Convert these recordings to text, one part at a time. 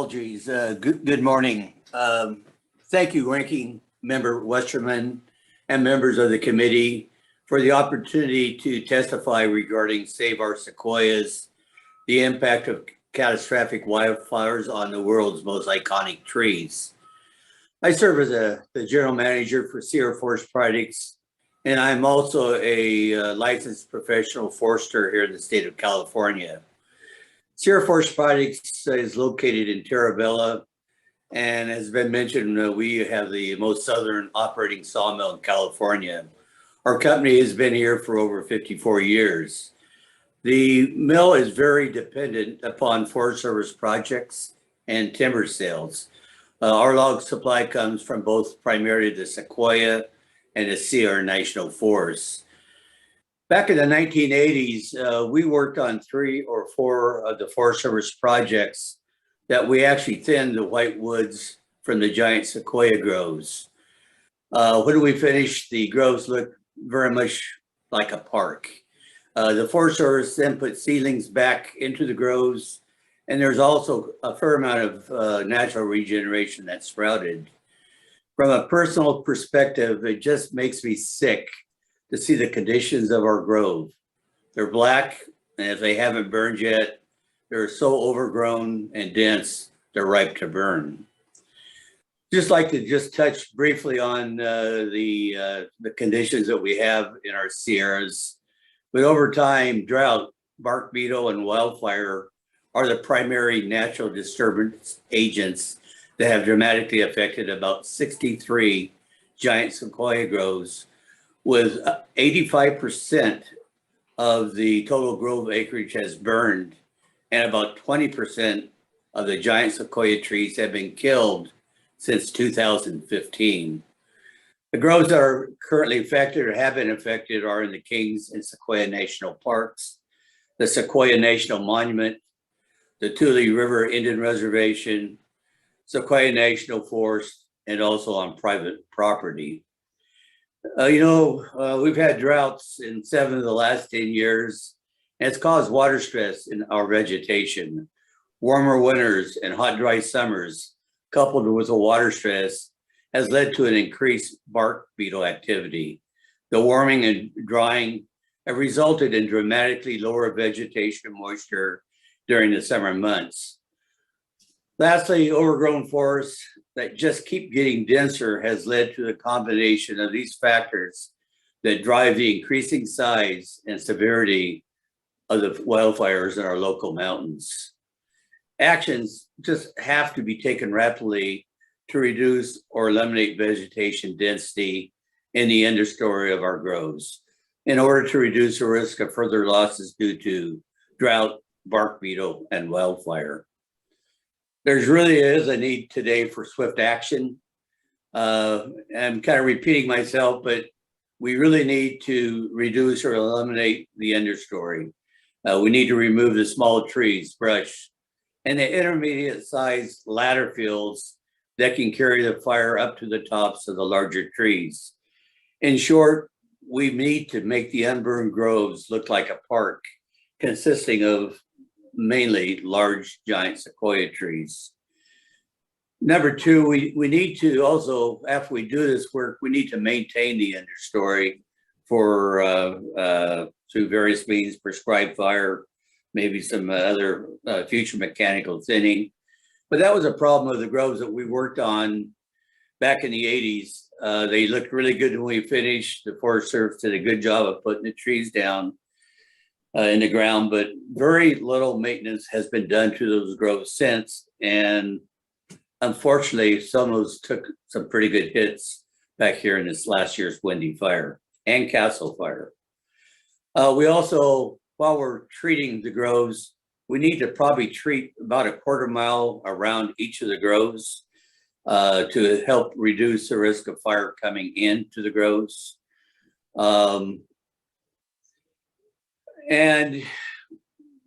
Apologies. Good morning. Thank you, Ranking Member Westerman and members of the committee for the opportunity to testify regarding Save Our Sequoias, the impact of catastrophic wildfires on the world's most iconic trees. I serve as the general manager for Sierra Forest Products, and I'm also a licensed professional forester here in the state of California. Sierra Forest Products is located in Terra Bella, and has been mentioned, we have the most southern operating sawmill in California. Our company has been here for over 54 years. The mill is very dependent upon Forest Service projects and timber sales. Our log supply comes from both primarily the Sequoia and the Sierra National Forest. Back in the 1980s, we worked on 3 or 4 of the Forest Service projects that we actually thinned the white woods from the giant Sequoia groves. When we finished, the groves looked very much like a park. The Forest Service then put seedlings back into the groves, and there's also a fair amount of natural regeneration that sprouted. From a personal perspective, it just makes me sick to see the conditions of our grove. They're black, and if they haven't burned yet, they're so overgrown and dense, they're ripe to burn. Just like to touch briefly on the conditions that we have in our Sierras. But over time, drought, bark beetle, and wildfire are the primary natural disturbance agents that have dramatically affected about 63 giant Sequoia groves, with 85% of the total grove acreage has burned, and about 20% of the giant Sequoia trees have been killed since 2015. The groves that are currently affected or have been affected are in the Kings and Sequoia National Parks, the Sequoia National Monument, the Tule River Indian Reservation, Sequoia National Forest, and also on private property. We've had droughts in 7 of the last 10 years, and it's caused water stress in our vegetation. Warmer winters and hot, dry summers, coupled with the water stress, has led to an increased bark beetle activity. The warming and drying have resulted in dramatically lower vegetation moisture during the summer months. Lastly, overgrown forests that just keep getting denser has led to the combination of these factors that drive the increasing size and severity of the wildfires in our local mountains. Actions just have to be taken rapidly to reduce or eliminate vegetation density in the understory of our groves in order to reduce the risk of further losses due to drought, bark beetle, and wildfire. There's really is a need today for swift action. I'm kind of repeating myself, but we really need to reduce or eliminate the understory. We need to remove the small trees, brush, and the intermediate sized ladder fields that can carry the fire up to the tops of the larger trees. In short, we need to make the unburned groves look like a park consisting of mainly large giant Sequoia trees. Number 2, we need to also, after we do this work, we need to maintain the understory for through various means, prescribed fire, maybe some other future mechanical thinning. But that was a problem of the groves that we worked on back in the 80s. They looked really good when we finished. The Forest Service did a good job of putting the trees down in the ground, but very little maintenance has been done to those groves since. And unfortunately, some of those took some pretty good hits back here in this last year's Windy Fire and Castle Fire. We also, while we're treating the groves, we need to probably treat about a quarter mile around each of the groves to help reduce the risk of fire coming into the groves. And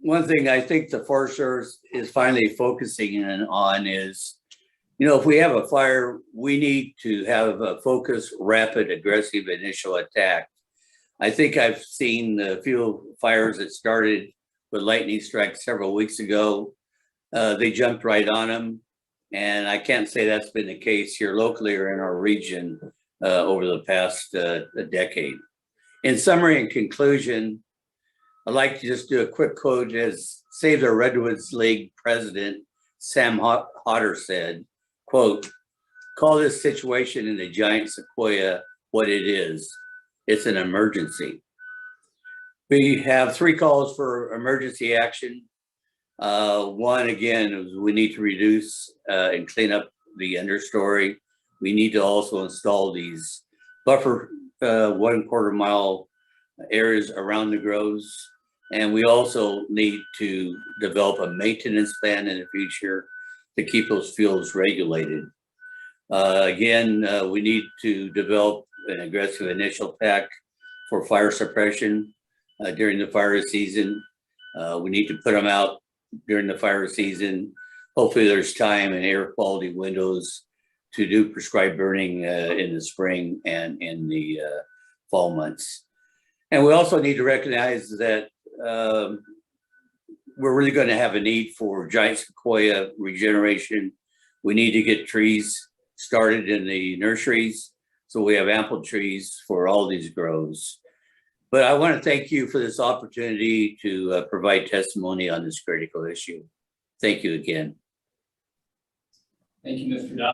one thing I think the Forest Service is finally focusing in on is, if we have a fire, we need to have a focused, rapid, aggressive initial attack. I think I've seen a few fires that started with lightning strikes several weeks ago. they jumped right on them. And I can't say that's been the case here locally or in our region over the past decade. In summary and conclusion, I'd like to just do a quick quote as Save the Redwoods League president, Sam Hodder said, quote, "Call this situation in the giant sequoia what it is. It's an emergency." We have 3 calls for emergency action. One, again, is we need to reduce and clean up the understory. We need to also install these buffer 1/4 mile areas around the groves. And we also need to develop a maintenance plan in the future to keep those fields regulated. Again, we need to develop an aggressive initial pack for fire suppression during the fire season. We need to put them out during the fire season. Hopefully there's time and air quality windows to do prescribed burning in the spring and in the fall months. And we also need to recognize that we're really going to have a need for giant sequoia regeneration. We need to get trees started in the nurseries so we have ample trees for all these groves. But I want to thank you for this opportunity to provide testimony on this critical issue. Thank you again. Thank you, Mr. Dawson.